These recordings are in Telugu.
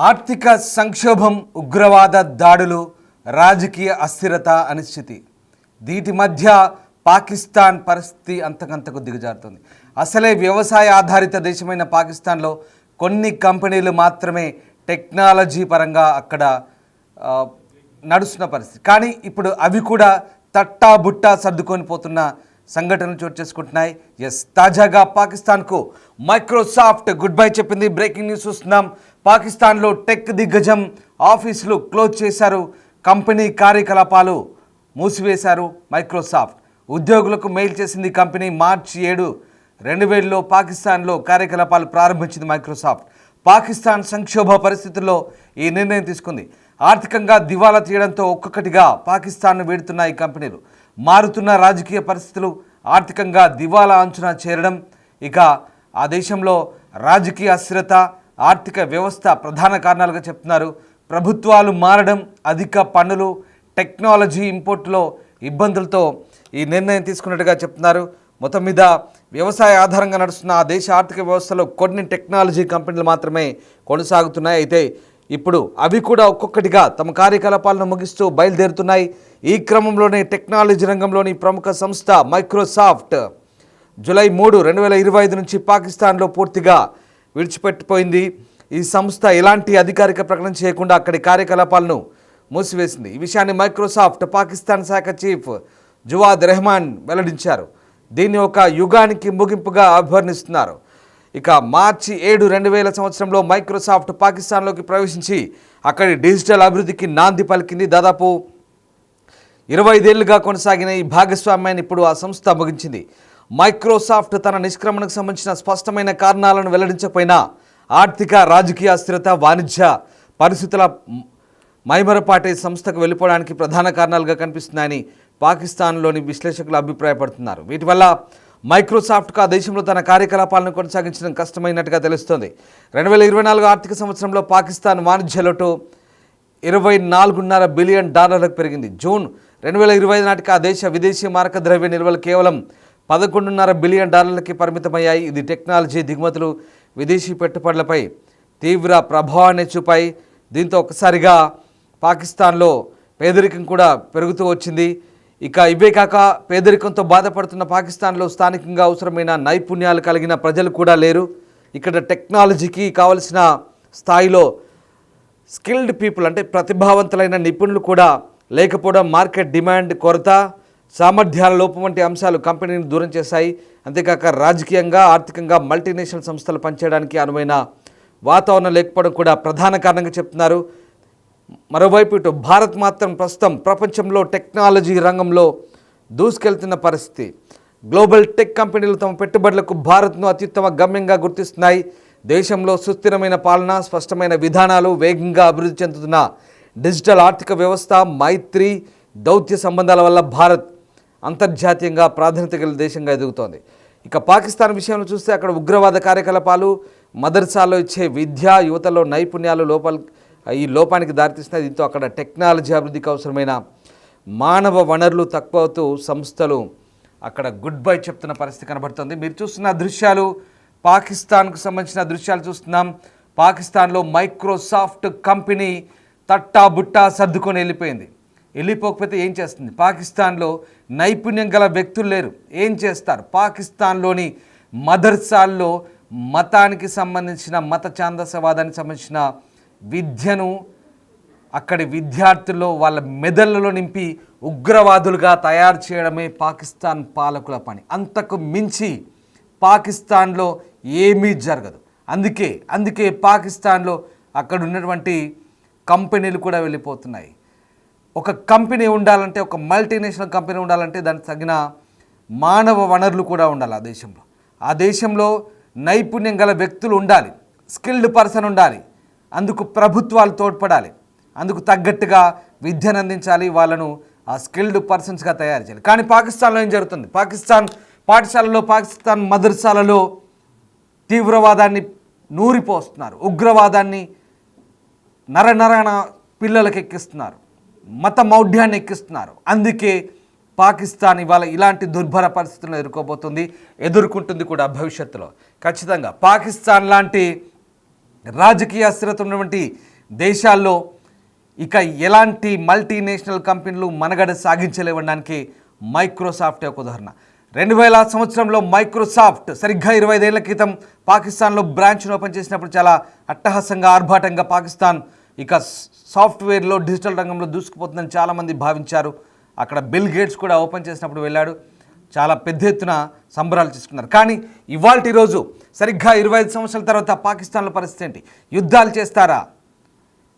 ఆర్థిక సంక్షోభం, ఉగ్రవాద దాడులు, రాజకీయ అస్థిరత, అనిశ్చితి, వీటి మధ్య పాకిస్తాన్ పరిస్థితి అంతకంతకు దిగజారుతుంది. అసలే వ్యవసాయ ఆధారిత దేశమైన పాకిస్తాన్లో కొన్ని కంపెనీలు మాత్రమే టెక్నాలజీ పరంగా అక్కడ నడుస్తున్న పరిస్థితి. కానీ ఇప్పుడు అవి కూడా తట్టా బుట్టా సర్దుకొని పోతున్న సంఘటనలు చోటు చేసుకుంటున్నాయి. తాజాగా పాకిస్తాన్కు మైక్రోసాఫ్ట్ గుడ్ బై చెప్పింది. బ్రేకింగ్ న్యూస్ చూస్తున్నాం. పాకిస్తాన్లో టెక్ దిగ్గజం ఆఫీసులు క్లోజ్ చేశారు, కంపెనీ కార్యకలాపాలు మూసివేశారు. మైక్రోసాఫ్ట్ ఉద్యోగులకు మెయిల్ చేసింది. కంపెనీ మార్చి 7, 2000లో పాకిస్తాన్లో కార్యకలాపాలు ప్రారంభించింది. మైక్రోసాఫ్ట్ పాకిస్తాన్ సంక్షోభ పరిస్థితుల్లో ఈ నిర్ణయం తీసుకుంది. ఆర్థికంగా దివాలా తీయడంతో ఒక్కొక్కటిగా పాకిస్తాన్ను వీడుతున్న ఈ కంపెనీలు, మారుతున్న రాజకీయ పరిస్థితులు, ఆర్థికంగా దివాలా అంచున చేరడం, ఇక ఆ దేశంలో రాజకీయ అస్థిరత, ఆర్థిక వ్యవస్థ ప్రధాన కారణాలుగా చెప్తున్నారు. ప్రభుత్వాలు మారడం, అధిక పన్నులు, టెక్నాలజీ ఇంపోర్టులో ఇబ్బందులతో ఈ నిర్ణయం తీసుకున్నట్టుగా చెప్తున్నారు. మొత్తం మీద వ్యవసాయ ఆధారంగా నడుస్తున్న ఆ దేశ ఆర్థిక వ్యవస్థలో కొన్ని టెక్నాలజీ కంపెనీలు మాత్రమే కొనసాగుతున్నాయి. అయితే ఇప్పుడు అవి కూడా ఒక్కొక్కటిగా తమ కార్యకలాపాలను ముగిస్తూ బయలుదేరుతున్నాయి. ఈ క్రమంలోనే టెక్నాలజీ రంగంలోని ప్రముఖ సంస్థ మైక్రోసాఫ్ట్ జూలై 3, 2025 నుంచి పాకిస్తాన్లో పూర్తిగా విడిచిపెట్టిపోయింది. ఈ సంస్థ ఎలాంటి అధికారిక ప్రకటన చేయకుండా అక్కడి కార్యకలాపాలను మూసివేసింది. ఈ విషయాన్ని మైక్రోసాఫ్ట్ పాకిస్తాన్ శాఖ చీఫ్ జువాద్ రెహమాన్ వెల్లడించారు. దీన్ని ఒక యుగానికి ముగింపుగా అభివర్ణిస్తున్నారు. ఇక మార్చి 7, 2000 సంవత్సరంలో మైక్రోసాఫ్ట్ పాకిస్తాన్లోకి ప్రవేశించి అక్కడి డిజిటల్ అభివృద్ధికి నాంది పలికింది. దాదాపు 25 ఏళ్లుగా కొనసాగిన ఈ భాగస్వామ్యాన్ని ఇప్పుడు ఆ సంస్థ ముగించింది. మైక్రోసాఫ్ట్ తన నిష్క్రమణకు సంబంధించిన స్పష్టమైన కారణాలను వెల్లడించకపోయినా ఆర్థిక, రాజకీయ అస్థిరత, వాణిజ్య పరిస్థితుల మైమరపాటే సంస్థకు వెళ్ళిపోవడానికి ప్రధాన కారణాలుగా కనిపిస్తున్నాయని పాకిస్తాన్లోని విశ్లేషకులు అభిప్రాయపడుతున్నారు. వీటి వల్ల మైక్రోసాఫ్ట్కు ఆ దేశంలో తన కార్యకలాపాలను కొనసాగించడం కష్టమైనట్టుగా తెలుస్తోంది. 2024 ఆర్థిక సంవత్సరంలో పాకిస్తాన్ వాణిజ్య లోటు $24.5 బిలియన్ పెరిగింది. జూన్ 2025 నాటికి ఆ దేశ విదేశీ మారక ద్రవ్య నిల్వలు కేవలం $11.5 బిలియన్ పరిమితమయ్యాయి. ఇది టెక్నాలజీ దిగుమతులు, విదేశీ పెట్టుబడులపై తీవ్ర ప్రభావాన్ని చూపాయి. దీంతో ఒక్కసారిగా పాకిస్తాన్లో పేదరికం కూడా పెరుగుతూ వచ్చింది. ఇక ఇవే కాక పేదరికంతో బాధపడుతున్న పాకిస్తాన్లో స్థానికంగా అవసరమైన నైపుణ్యాలు కలిగిన ప్రజలు కూడా లేరు. ఇక్కడ టెక్నాలజీకి కావలసిన స్థాయిలో స్కిల్డ్ పీపుల్, అంటే ప్రతిభావంతులైన నిపుణులు కూడా లేకపోవడం, మార్కెట్ డిమాండ్ కొరత, సామర్థ్యాల లోపం వంటి అంశాలు కంపెనీని దూరం చేశాయి. అంతేకాక రాజకీయంగా, ఆర్థికంగా మల్టీనేషనల్ సంస్థలు పనిచేయడానికి అనువైన వాతావరణం లేకపోవడం కూడా ప్రధాన కారణంగా చెప్తున్నారు. మరోవైపు ఇటు భారత్ మాత్రం ప్రస్తుతం ప్రపంచంలో టెక్నాలజీ రంగంలో దూసుకెళ్తున్న పరిస్థితి. గ్లోబల్ టెక్ కంపెనీలు తమ పెట్టుబడులకు భారత్ను అత్యుత్తమ గమ్యంగా గుర్తిస్తున్నాయి. దేశంలో సుస్థిరమైన పాలన, స్పష్టమైన విధానాలు, వేగంగా అభివృద్ధి చెందుతున్న డిజిటల్ ఆర్థిక వ్యవస్థ, మైత్రి, దౌత్య సంబంధాల వల్ల భారత్ అంతర్జాతీయంగా ప్రాధాన్యత గల దేశంగా ఎదుగుతోంది. ఇక పాకిస్తాన్ విషయంలో చూస్తే అక్కడ ఉగ్రవాద కార్యకలాపాలు, మదర్సాల్లో ఇచ్చే విద్య, యువతలో నైపుణ్యాలు ఈ లోపానికి దారితీస్తున్నాయి. దీంతో అక్కడ టెక్నాలజీ అభివృద్ధికి అవసరమైన మానవ వనరులు తక్కువవుతూ సంస్థలు అక్కడ గుడ్ బై చెప్తున్న పరిస్థితి కనబడుతుంది. మీరు చూస్తున్న దృశ్యాలు పాకిస్తాన్కు సంబంధించిన దృశ్యాలు చూస్తున్నాం. పాకిస్తాన్లో మైక్రోసాఫ్ట్ కంపెనీ తట్టా బుట్టా సర్దుకొని వెళ్ళిపోకపోతే ఏం చేస్తుంది? పాకిస్తాన్లో నైపుణ్యం గల వ్యక్తులు లేరు, ఏం చేస్తారు? పాకిస్తాన్లోని మదర్సాల్లో మతానికి సంబంధించిన, మత ఛాందసవాదానికి సంబంధించిన విద్యను అక్కడి విద్యార్థుల్లో వాళ్ళ మెదళ్ళలో నింపి ఉగ్రవాదులుగా తయారు చేయడమే పాకిస్తాన్ పాలకుల పని. అంతకు మించి పాకిస్తాన్లో ఏమీ జరగదు. అందుకే పాకిస్తాన్లో అక్కడ ఉన్నటువంటి కంపెనీలు కూడా వెళ్ళిపోతున్నాయి. ఒక కంపెనీ ఉండాలంటే, ఒక మల్టీనేషనల్ కంపెనీ ఉండాలంటే దానికి తగిన మానవ వనరులు కూడా ఉండాలి. ఆ దేశంలో నైపుణ్యం గల వ్యక్తులు ఉండాలి, స్కిల్డ్ పర్సన్ ఉండాలి. అందుకు ప్రభుత్వాలు తోడ్పడాలి, అందుకు తగ్గట్టుగా విద్యను అందించాలి, వాళ్ళను ఆ స్కిల్డ్ పర్సన్స్గా తయారు చేయాలి. కానీ పాకిస్తాన్లో ఏం జరుగుతుంది? పాకిస్తాన్ పాఠశాలలో, పాకిస్తాన్ మదర్సాలలో తీవ్రవాదాన్ని నూరిపోస్తున్నారు, ఉగ్రవాదాన్ని నరనరణ పిల్లలకు ఎక్కిస్తున్నారు, మత మౌఢ్యాన్ని ఎక్కిస్తున్నారు. అందుకే పాకిస్తాన్ ఇవాళ ఇలాంటి దుర్భర పరిస్థితులను ఎదుర్కొంటుంది కూడా భవిష్యత్తులో. ఖచ్చితంగా పాకిస్తాన్ లాంటి రాజకీయ అస్థిరత ఉన్నటువంటి దేశాల్లో ఇక ఎలాంటి మల్టీనేషనల్ కంపెనీలు మనుగడ సాగించలేవడానికి మైక్రోసాఫ్ట్ ఒక ఉదాహరణ. 2000 సంవత్సరంలో మైక్రోసాఫ్ట్ సరిగ్గా 25 ఏళ్ల క్రితం పాకిస్తాన్లో బ్రాంచ్ను ఓపెన్ చేసినప్పుడు చాలా అట్టహాసంగా ఆర్భాటంగా పాకిస్తాన్ ఇక సాఫ్ట్వేర్లో డిజిటల్ రంగంలో దూసుకుపోతుందని చాలామంది భావించారు. అక్కడ బిల్ గేట్స్ కూడా ఓపెన్ చేసినప్పుడు వెళ్ళాడు, చాలా పెద్ద ఎత్తున సంబరాలు చేసుకున్నారు. కానీ ఇవాల్టి రోజు సరిగ్గా 25 సంవత్సరాల తర్వాత పాకిస్తాన్లో పరిస్థితి ఏంటి? యుద్ధాలు చేస్తారా?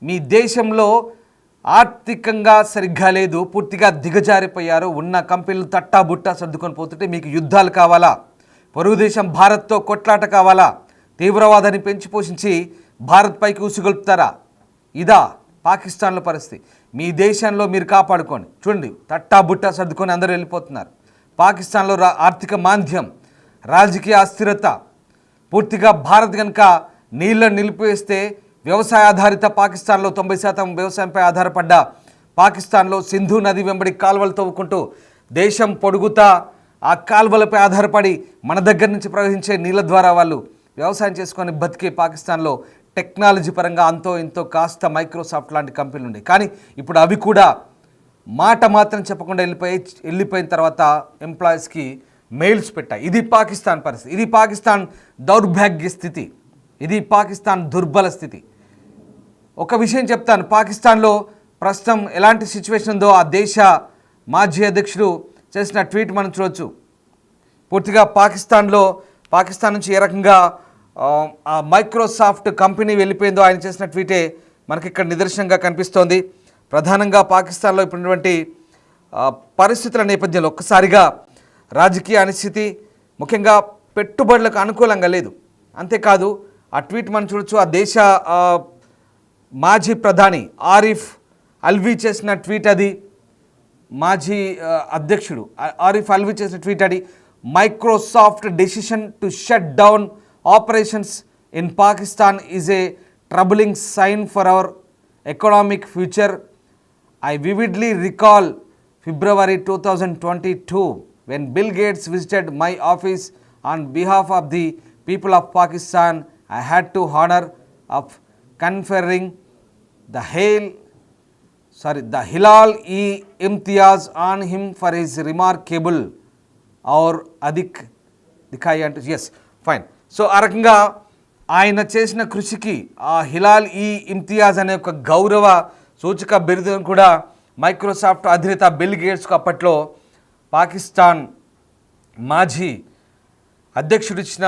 మీ దేశంలో ఆర్థికంగా సరిగ్గా లేదు, పూర్తిగా దిగజారిపోయారు. ఉన్న కంపెనీలు తట్టాబుట్టా సర్దుకొని పోతుంటే మీకు యుద్ధాలు కావాలా? పొరుగు దేశం భారత్తో కొట్లాట కావాలా? తీవ్రవాదాన్ని పెంచి పోషించి భారత్ పైకి ఉసుగొల్పుతారా? ఇదా పాకిస్తాన్లో పరిస్థితి? మీ దేశంలో మీరు కాపాడుకోండి. చూడండి, తట్టాబుట్టా సర్దుకొని అందరూ వెళ్ళిపోతున్నారు. పాకిస్తాన్లో ఆర్థిక మాంద్యం, రాజకీయ అస్థిరత, పూర్తిగా భారత్ కనుక నీళ్ళను నిలిపివేస్తే వ్యవసాయ ఆధారిత పాకిస్తాన్లో 90% వ్యవసాయంపై ఆధారపడ్డ పాకిస్తాన్లో సింధు నది వెంబడి కాలువలు తవ్వుకుంటూ దేశం పొడుగుతా ఆ కాలువలపై ఆధారపడి మన దగ్గర నుంచి ప్రవహించే నీళ్ళ ద్వారా వాళ్ళు వ్యవసాయం చేసుకొని బతికే పాకిస్తాన్లో టెక్నాలజీ పరంగా అంతో ఇంతో కాస్త మైక్రోసాఫ్ట్ లాంటి కంపెనీలు ఉన్నాయి. కానీ ఇప్పుడు అవి కూడా మాట మాత్రం చెప్పకుండా వెళ్ళిపోయిన తర్వాత ఎంప్లాయీస్కి మెయిల్స్ పెట్టాయి. ఇది పాకిస్తాన్ పరిస్థితి, ఇది పాకిస్తాన్ దౌర్భాగ్య స్థితి, ఇది పాకిస్తాన్ దుర్బల స్థితి. ఒక విషయం చెప్తాను, పాకిస్తాన్లో ప్రస్తుతం ఎలాంటి సిచ్యువేషన్ ఉందో ఆ దేశ మాజీ అధ్యక్షుడు చేసిన ట్వీట్ మనం చూడవచ్చు. పూర్తిగా పాకిస్తాన్ నుంచి ఏ రకంగా ఆ మైక్రోసాఫ్ట్ కంపెనీ వెళ్ళిపోయిందో ఆయన చేసిన ట్వీటే మనకి ఇక్కడ నిదర్శనంగా కనిపిస్తోంది. ప్రధానంగా పాకిస్తాన్లో ఇప్పుడున్నటువంటి పరిస్థితుల నేపథ్యంలో ఒక్కసారిగా రాజకీయ అనిశ్చితి, ముఖ్యంగా పెట్టుబడులకు అనుకూలంగా లేదు. అంతేకాదు ఆ ట్వీట్ మనం చూడొచ్చు, ఆ దేశ మాజీ ప్రధాని ఆరిఫ్ అల్వీ చేసిన ట్వీట్ అది. మాజీ అధ్యక్షుడు ఆరిఫ్ అల్వీ చేసిన ట్వీట్ అది. Microsoft decision to shut down operations in Pakistan is a troubling sign for our economic future. I vividly recall February 2022 when Bill Gates visited my office on behalf of the people of Pakistan. I had to honor of conferring the Hilal-e-Imtiyaz on him for his remarkable or dikhai and yes fine. So ఆ రకంగా ఆయన చేసిన కృషికి ఆ హిలాల్-e-Imtiyaz అనే ఒక గౌరవ సూచిక బిరుదును కూడా మైక్రోసాఫ్ట్ అధినేత బిల్ గేట్స్కు అప్పట్లో పాకిస్తాన్ మాజీ అధ్యక్షుడు ఇచ్చిన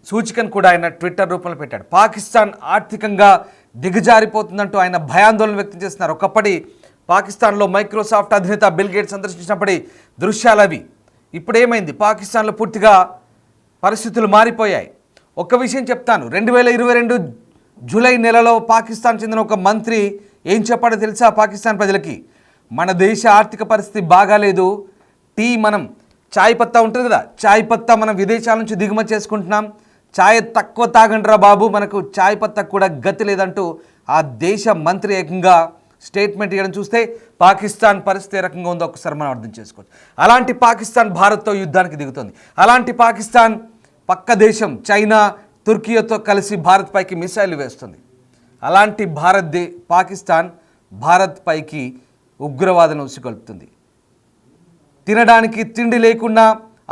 సూచికను కూడా ఆయన ట్విట్టర్ రూపంలో పెట్టాడు. పాకిస్తాన్ ఆర్థికంగా దిగజారిపోతుందంటూ ఆయన భయాందోళన వ్యక్తం చేస్తున్నారు. ఒకప్పటి పాకిస్తాన్లో మైక్రోసాఫ్ట్ అధినేత బిల్ గేట్స్ సందర్శించినప్పటి దృశ్యాలు అవి. ఇప్పుడు ఏమైంది? పాకిస్తాన్లో పూర్తిగా పరిస్థితులు మారిపోయాయి. ఒక్క విషయం చెప్తాను, 2022 జూలై నెలలో పాకిస్తాన్ చెందిన ఒక మంత్రి ఏం చెప్పాడో తెలుసా పాకిస్తాన్ ప్రజలకి? మన దేశ ఆర్థిక పరిస్థితి బాగాలేదు, మనం చాయ్ పత్తా ఉంటుంది కదా, చాయ్ పత్తా మనం విదేశాల నుంచి దిగుమతి చేసుకుంటున్నాం, చాయ్ తక్కువ తాగండిరా బాబు, మనకు చాయ్ పత్తా కూడా గతి లేదంటూ ఆ దేశ మంత్రి ఏకంగా స్టేట్మెంట్ ఇవ్వడం చూస్తే పాకిస్తాన్ పరిస్థితి ఏ రకంగా ఉందో ఒకసారి మనం అర్థం చేసుకోవచ్చు. అలాంటి పాకిస్తాన్ భారత్తో యుద్ధానికి దిగుతుంది. అలాంటి పాకిస్తాన్ పక్క దేశం చైనా, తుర్కీతో కలిసి భారత్ పైకి మిసైల్ వేస్తుంది. అలాంటి పాకిస్తాన్ భారత్ పైకి ఉగ్రవాదం ఉసిగొల్పుతుంది. తినడానికి తిండి లేకున్నా,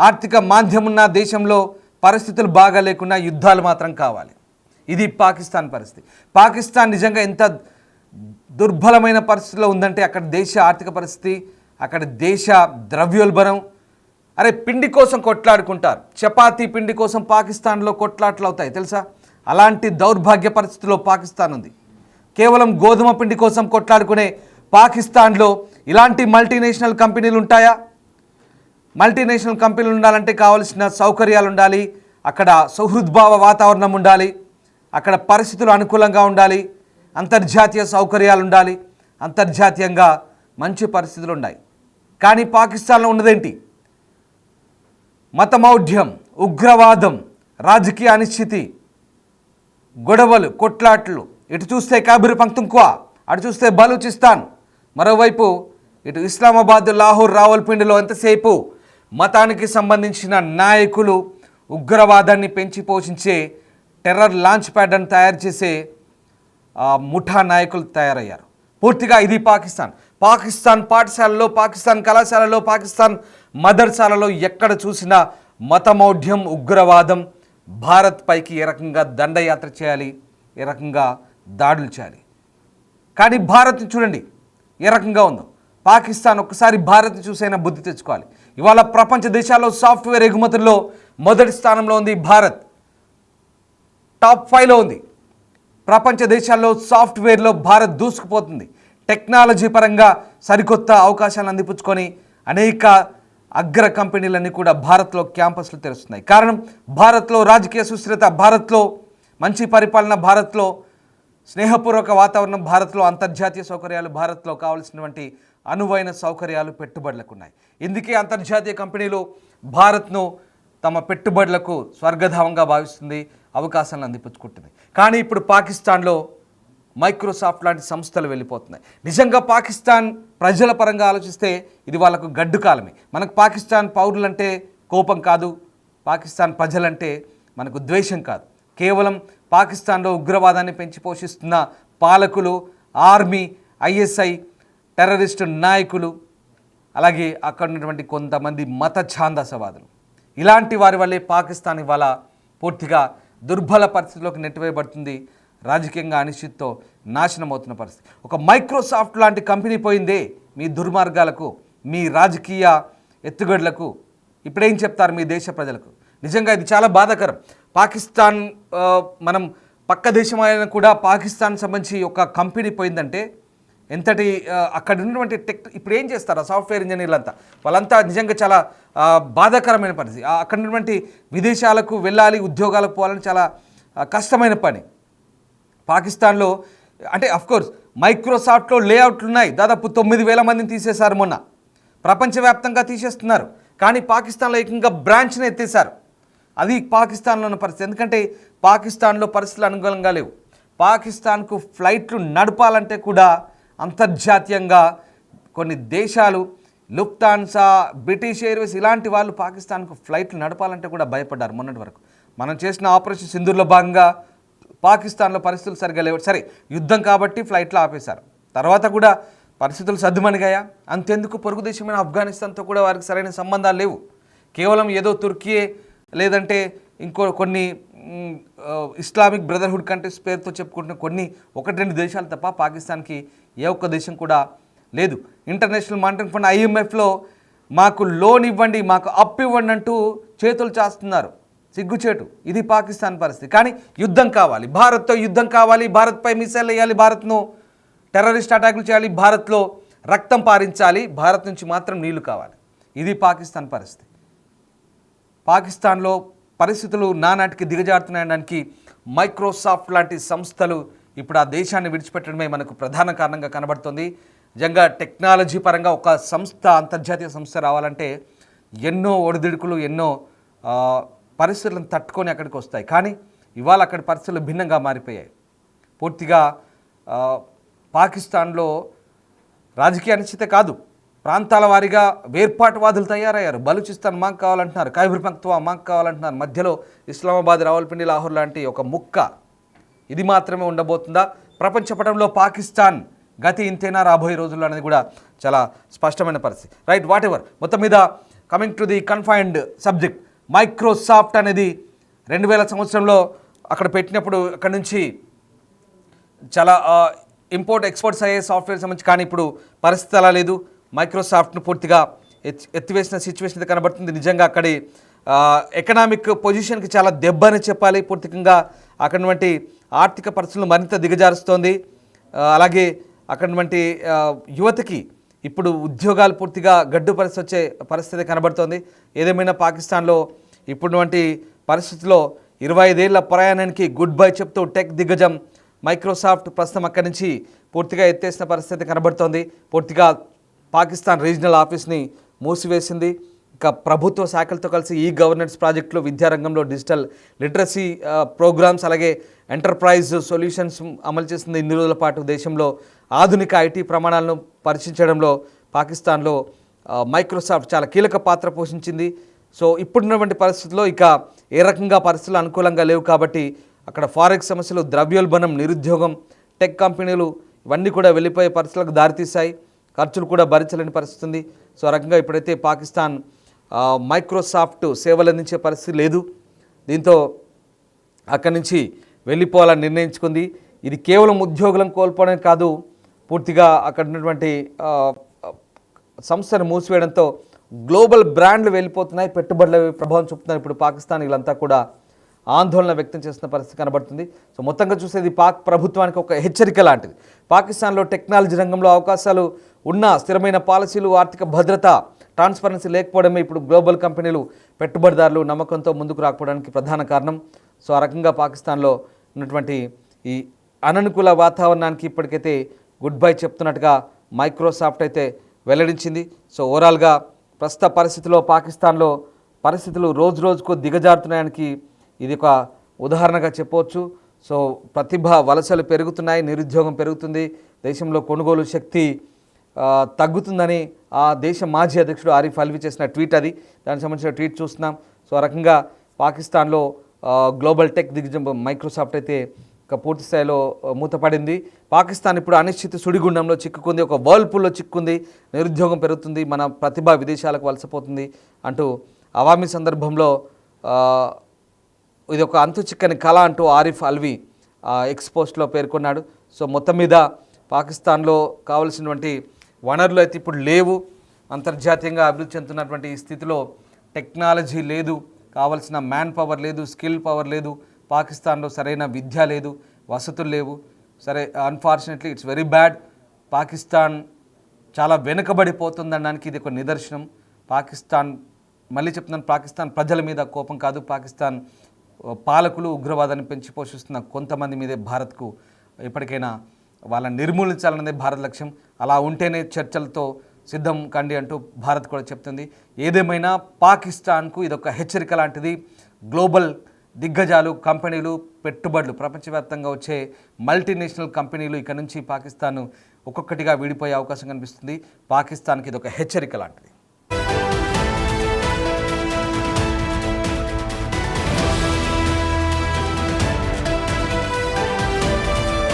ఆర్థిక మాంద్యం ఉన్న దేశంలో పరిస్థితులు బాగా లేకున్నా యుద్ధాలు మాత్రం కావాలి. ఇది పాకిస్తాన్ పరిస్థితి. పాకిస్తాన్ నిజంగా ఎంత దుర్బలమైన పరిస్థితిలో ఉందంటే అక్కడ దేశ ఆర్థిక పరిస్థితి, అక్కడ దేశ ద్రవ్యోల్బణం. అరే పిండి కోసం కొట్లాడుకుంటారు, చపాతీ పిండి కోసం పాకిస్తాన్లో కొట్లాట్లు అవుతాయి తెలుసా? అలాంటి దౌర్భాగ్య పరిస్థితిలో పాకిస్తాన్ ఉంది. కేవలం గోధుమ పిండి కోసం కొట్లాడుకునే పాకిస్తాన్లో ఇలాంటి మల్టీనేషనల్ కంపెనీలు ఉంటాయా? మల్టీనేషనల్ కంపెనీలు ఉండాలంటే కావాల్సిన సౌకర్యాలు ఉండాలి, అక్కడ సౌహృద్భావ వాతావరణం ఉండాలి, అక్కడ పరిస్థితులు అనుకూలంగా ఉండాలి, అంతర్జాతీయ సౌకర్యాలు ఉండాలి, అంతర్జాతీయంగా మంచి పరిస్థితులు ఉన్నాయి. కానీ పాకిస్తాన్లో ఉన్నదేంటి? మతమౌఢ్యం, ఉగ్రవాదం, రాజకీయ అనిశ్చితి, గొడవలు, కొట్లాట్లు. ఇటు చూస్తే కాబిర్ పంక్తుంక్వా, అటు చూస్తే బలూచిస్తాన్, మరోవైపు ఇటు ఇస్లామాబాద్, లాహోర్, రావల్పిండిలో ఎంతసేపు మతానికి సంబంధించిన నాయకులు ఉగ్రవాదాన్ని పెంచి పోషించే టెర్రర్ లాంచ్ ప్యాడ్ అని తయారు చేసే ముఠా నాయకులు తయారయ్యారు. పూర్తిగా ఇది పాకిస్తాన్ పాఠశాలలో, పాకిస్తాన్ కళాశాలలో, పాకిస్తాన్ మదర్సాలలో ఎక్కడ చూసినా మతమౌఢ్యం, ఉగ్రవాదం, భారత్ పైకి ఏ రకంగా దండయాత్ర చేయాలి, ఏ రకంగా దాడులు చేయాలి. కానీ భారత్ని చూడండి ఏ రకంగా ఉందో. పాకిస్తాన్ ఒక్కసారి భారత్ని చూసైనా బుద్ధి తెచ్చుకోవాలి. ఇవాళ ప్రపంచ దేశాల్లో సాఫ్ట్వేర్ ఎగుమతుల్లో మొదటి స్థానంలో ఉంది భారత్. టాప్ 5లో ఉంది. ప్రపంచ దేశాల్లో సాఫ్ట్వేర్లో భారత్ దూసుకుపోతుంది. టెక్నాలజీ పరంగా సరికొత్త అవకాశాలను అందిపుచ్చుకొని అనేక అగ్ర కంపెనీలన్నీ కూడా భారత్లో క్యాంపస్లు తెరుస్తున్నాయి. కారణం భారత్లో రాజకీయ సుస్థిరత, భారత్లో మంచి పరిపాలన, భారత్లో స్నేహపూర్వక వాతావరణం, భారత్లో అంతర్జాతీయ సౌకర్యాలు, భారత్లో కావాల్సినటువంటి అనువైన సౌకర్యాలు పెట్టుబడులకు ఉన్నాయి. ఇందుకే అంతర్జాతీయ కంపెనీలు భారత్ను తమ పెట్టుబడులకు స్వర్గధామంగా భావిస్తుంది, అవకాశాలను అందిపుచ్చుకుంటుంది. కానీ ఇప్పుడు పాకిస్తాన్లో మైక్రోసాఫ్ట్ లాంటి సంస్థలు వెళ్ళిపోతున్నాయి. నిజంగా పాకిస్తాన్ ప్రజల పరంగా ఆలోచిస్తే ఇది వాళ్ళకు గడ్డు కాలమే. మనకు పాకిస్తాన్ పౌరులంటే కోపం కాదు, పాకిస్తాన్ ప్రజలంటే మనకు ద్వేషం కాదు. కేవలం పాకిస్తాన్లో ఉగ్రవాదాన్ని పెంచి పోషిస్తున్న పాలకులు, ఆర్మీ, ఐఎస్ఐ, టెర్రరిస్టు నాయకులు, అలాగే అక్కడ ఉన్నటువంటి కొంతమంది మత ఛాందసవాదులు, ఇలాంటి వారి వల్లే పాకిస్తాన్ ఇవాళ పూర్తిగా దుర్బల పరిస్థితిలోకి నెట్టివేయబడుతుంది. రాజకీయంగా అనిశ్చితితో నాశనం అవుతున్న పరిస్థితి. ఒక మైక్రోసాఫ్ట్ లాంటి కంపెనీ పోయిందే మీ దుర్మార్గాలకు, మీ రాజకీయ ఎత్తుగడలకు. ఇప్పుడేం చెప్తారు మీ దేశ ప్రజలకు? నిజంగా ఇది చాలా బాధాకరం. పాకిస్తాన్ మనం పక్క దేశం అయినా కూడా పాకిస్తాన్ సంబంధించి ఒక కంపెనీ పోయిందంటే ఎంతటి అక్కడ ఉన్నటువంటి ఇప్పుడు ఏం చేస్తారు సాఫ్ట్వేర్ ఇంజనీర్లంతా? వాళ్ళంతా నిజంగా చాలా బాధాకరమైన పరిస్థితి. అక్కడ ఉన్నటువంటి విదేశాలకు వెళ్ళాలి, ఉద్యోగాలకు పోవాలని చాలా కష్టమైన పని. పాకిస్తాన్లో అంటే అఫ్కోర్స్ మైక్రోసాఫ్ట్లో లేఅవుట్లు ఉన్నాయి. దాదాపు 9,000 మందిని తీసేశారు మొన్న. ప్రపంచవ్యాప్తంగా తీసేస్తున్నారు. కానీ పాకిస్తాన్లో ఏకంగా బ్రాంచ్ని ఎత్తేసారు. అది పాకిస్తాన్లో ఉన్న పరిస్థితి. ఎందుకంటే పాకిస్తాన్లో పరిస్థితులు అనుకూలంగా లేవు. పాకిస్తాన్కు ఫ్లైట్లు నడపాలంటే కూడా అంతర్జాతీయంగా కొన్ని దేశాలు, లుఫ్తాన్సా, బ్రిటిష్ ఎయిర్వేస్ ఇలాంటి వాళ్ళు పాకిస్తాన్కు ఫ్లైట్లు నడపాలంటే కూడా భయపడ్డారు మొన్నటి వరకు. మనం చేసిన ఆపరేషన్ సింధూర్లో భాగంగా పాకిస్తాన్లో పరిస్థితులు సరిగా లేవు. సరే, యుద్ధం కాబట్టి ఫ్లైట్లు ఆపేశారు. తర్వాత కూడా పరిస్థితులు సర్దుమణిగాయా? అంతెందుకు పొరుగు దేశమైన ఆఫ్ఘనిస్తాన్తో కూడా వారికి సరైన సంబంధాలు లేవు. కేవలం ఏదో తుర్కీయే లేదంటే కొన్ని ఇస్లామిక్ బ్రదర్హుడ్ కంట్రీస్ పేరుతో చెప్పుకుంటున్న కొన్ని 1-2 దేశాలు తప్ప పాకిస్తాన్కి ఏ ఒక్క దేశం కూడా లేదు. ఇంటర్నేషనల్ మానిటరీ ఫండ్ IMFలో మాకు లోన్ ఇవ్వండి, మాకు అప్పు ఇవ్వండి అంటూ చేతులు చాస్తున్నారు. సిగ్గుచేటు. ఇది పాకిస్తాన్ పరిస్థితి. కానీ యుద్ధం కావాలి, భారత్తో యుద్ధం కావాలి, భారత్పై మిసైల్ వేయాలి, భారత్ను టెర్రరిస్ట్ అటాకులు చేయాలి, భారత్లో రక్తం పారించాలి, భారత్ నుంచి మాత్రం నీళ్లు కావాలి. ఇది పాకిస్తాన్ పరిస్థితి. పాకిస్తాన్లో పరిస్థితులు నానాటికి దిగజారుతున్నాయడానికి మైక్రోసాఫ్ట్ లాంటి సంస్థలు ఇప్పుడు ఆ దేశాన్ని విడిచిపెట్టడమే మనకు ప్రధాన కారణంగా కనబడుతుంది. నిజంగా టెక్నాలజీ పరంగా ఒక సంస్థ, అంతర్జాతీయ సంస్థ రావాలంటే ఎన్నో ఒడిదుడుకులు, ఎన్నో పరిస్థితులను తట్టుకొని అక్కడికి వస్తాయి. కానీ ఇవాళ అక్కడి పరిస్థితులు భిన్నంగా మారిపోయాయి. పూర్తిగా పాకిస్తాన్లో రాజకీయ అనిశ్చితే కాదు, ప్రాంతాల వారీగా వేర్పాటువాదులు తయారయ్యారు. బలూచిస్తాన్ మాకు కావాలంటున్నారు, ఖైబర్ పఖ్తూన్ఖ్వా మాకు కావాలంటున్నారు. మధ్యలో ఇస్లామాబాద్, రావల్పిండి, లాహోర్ లాంటి ఒక ముక్క. ఇది మాత్రమే ఉండబోతుందా? ప్రపంచ పటంలో పాకిస్తాన్ గతి ఇంతేనా రాబోయే రోజుల్లో అనేది కూడా చాలా స్పష్టమైన పరిస్థితి. Right, what ever. మొత్తం మీద coming to the confined subject, Microsoft అనేది 2000 సంవత్సరంలో అక్కడ పెట్టినప్పుడు అక్కడ నుంచి చాలా ఇంపోర్ట్ ఎక్స్పోర్ట్స్ అయ్యే సాఫ్ట్వేర్ సంబంధించి. కానీ ఇప్పుడు పరిస్థితి అలా లేదు. మైక్రోసాఫ్ట్ను పూర్తిగా ఎత్తివేసిన సిచ్యువేషన్ అయితే కనబడుతుంది. నిజంగా అక్కడి ఎకనామిక్ పొజిషన్కి చాలా దెబ్బ అని చెప్పాలి. పూర్తికంగా అక్కడి ఆర్థిక పరిస్థితులను మరింత దిగజారుస్తోంది. అలాగే అక్కడి యువతకి ఇప్పుడు ఉద్యోగాలు పూర్తిగా గడ్డు పరిస్థితి వచ్చే పరిస్థితి కనబడుతోంది. ఏదేమైనా పాకిస్తాన్లో ఇప్పుడున్నటువంటి పరిస్థితిలో 25 ఏళ్ల ప్రయాణానికి గుడ్ బై చెప్తూ టెక్ దిగ్గజం మైక్రోసాఫ్ట్ ప్రస్తుతం అక్కడి నుంచి పూర్తిగా ఎత్తేసిన పరిస్థితి కనబడుతోంది. పూర్తిగా పాకిస్తాన్ రీజనల్ ఆఫీస్ని మూసివేసింది. ఇక ప్రభుత్వ శాఖలతో కలిసి ఈ గవర్నెన్స్ ప్రాజెక్టులు, విద్యారంగంలో డిజిటల్ లిటరసీ ప్రోగ్రామ్స్, అలాగే ఎంటర్ప్రైజ్ సొల్యూషన్స్ అమలు చేసింది. ఇన్ని రోజుల పాటు దేశంలో ఆధునిక ఐటీ ప్రమాణాలను పరీక్షించడంలో పాకిస్తాన్లో మైక్రోసాఫ్ట్ చాలా కీలక పాత్ర పోషించింది. సో ఇప్పుడున్నటువంటి పరిస్థితుల్లో ఇక ఏ రకంగా పరిస్థితులు అనుకూలంగా లేవు కాబట్టి అక్కడ ఫారెక్స్ సమస్యలు, ద్రవ్యోల్బణం, నిరుద్యోగం, టెక్ కంపెనీలు ఇవన్నీ కూడా వెళ్ళిపోయే పరిస్థితులకు దారితీశాయి. ఖర్చులు కూడా భరించలేని పరిస్థితి ఉంది. సో ఆ రకంగా ఇప్పుడైతే పాకిస్తాన్ మైక్రోసాఫ్ట్ సేవలు అందించే పరిస్థితి లేదు. దీంతో అక్కడి నుంచి వెళ్ళిపోవాలని నిర్ణయించుకుంది. ఇది కేవలం ఉద్యోగులను కోల్పోవడం కాదు, పూర్తిగా అక్కడ ఉన్నటువంటి సంస్థను మూసివేయడంతో గ్లోబల్ బ్రాండ్లు వెళ్ళిపోతున్నాయి, పెట్టుబడుల ప్రభావం చూపుతున్నారు. ఇప్పుడు పాకిస్తాన్ వీళ్ళంతా కూడా ఆందోళన వ్యక్తం చేస్తున్న పరిస్థితి కనబడుతుంది. సో మొత్తంగా చూసేది పాక్ ప్రభుత్వానికి ఒక హెచ్చరిక లాంటిది. పాకిస్తాన్లో టెక్నాలజీ రంగంలో అవకాశాలు ఉన్న స్థిరమైన పాలసీలు, ఆర్థిక భద్రత, ట్రాన్స్పరెన్సీ లేకపోవడమే ఇప్పుడు గ్లోబల్ కంపెనీలు, పెట్టుబడిదారులు నమ్మకంతో ముందుకు రాకపోవడానికి ప్రధాన కారణం. సో ఆ రకంగా పాకిస్తాన్లో ఉన్నటువంటి ఈ అననుకూల వాతావరణానికి ఇప్పటికైతే గుడ్ బై చెప్తున్నట్టుగా మైక్రోసాఫ్ట్ అయితే వెల్లడించింది. సో ఓవరాల్గా ప్రస్తుత పరిస్థితిలో పాకిస్తాన్లో పరిస్థితులు రోజు రోజుకు దిగజారుతున్నాయానికి ఇది ఒక ఉదాహరణగా చెప్పవచ్చు. సో ప్రతిభ వలసలు పెరుగుతున్నాయి, నిరుద్యోగం పెరుగుతుంది, దేశంలో కొనుగోలు శక్తి తగ్గుతుందని ఆ దేశ మాజీ అధ్యక్షుడు ఆరిఫ్ అల్వి చేసిన ట్వీట్ అది. దానికి సంబంధించిన ట్వీట్ చూస్తున్నాం. సో ఆ రకంగా పాకిస్తాన్లో గ్లోబల్ టెక్ దిగ్గజం మైక్రోసాఫ్ట్ అయితే పూర్తి స్థాయిలో మూతపడింది. పాకిస్తాన్ ఇప్పుడు అనిశ్చిత సుడిగుండంలో చిక్కుకుంది, ఒక వర్ల్పూల్లో చిక్కుంది, నిరుద్యోగం పెరుగుతుంది, మన ప్రతిభ విదేశాలకు వలసపోతుంది అంటూ అవామీ సందర్భంలో ఇది ఒక అంతు చిక్కని కళ అంటూ ఆరిఫ్ అల్వి ఎక్స్పోస్ట్లో పేర్కొన్నాడు. సో మొత్తం మీద పాకిస్తాన్లో కావలసినటువంటి వనరులు అయితే ఇప్పుడు లేవు. అంతర్జాతీయంగా అభివృద్ధి చెందుతున్నటువంటి ఈ స్థితిలో టెక్నాలజీ లేదు, కావలసిన మ్యాన్ పవర్ లేదు, స్కిల్ పవర్ లేదు, పాకిస్తాన్లో సరైన విద్య లేదు, వసతులు లేవు. సరే, unfortunately it's very bad. Pakistan చాలా వెనుకబడిపోతుందనడానికి ఇది ఒక నిదర్శనం. పాకిస్తాన్, మళ్ళీ చెప్తున్నాను, పాకిస్తాన్ ప్రజల మీద కోపం కాదు, పాకిస్తాన్ పాలకులు ఉగ్రవాదాన్ని పెంచి పోషిస్తున్న కొంతమంది మీదే భారత్కు ఎప్పటికైనా వాళ్ళని నిర్మూలించాలన్నదే భారత్ లక్ష్యం. అలా ఉంటేనే చర్చలతో సిద్ధం కండి అంటూ భారత్ కూడా చెప్తుంది. ఏదేమైనా పాకిస్తాన్కు ఇదొక హెచ్చరిక లాంటిది. గ్లోబల్ దిగ్గజాలు, కంపెనీలు, పెట్టుబడులు, ప్రపంచవ్యాప్తంగా వచ్చే మల్టీనేషనల్ కంపెనీలు ఇక నుంచి పాకిస్తాన్ ఒక్కొక్కటిగా విడిపోయే అవకాశం కనిపిస్తుంది. పాకిస్తాన్కి ఇదొక హెచ్చరిక లాంటిది.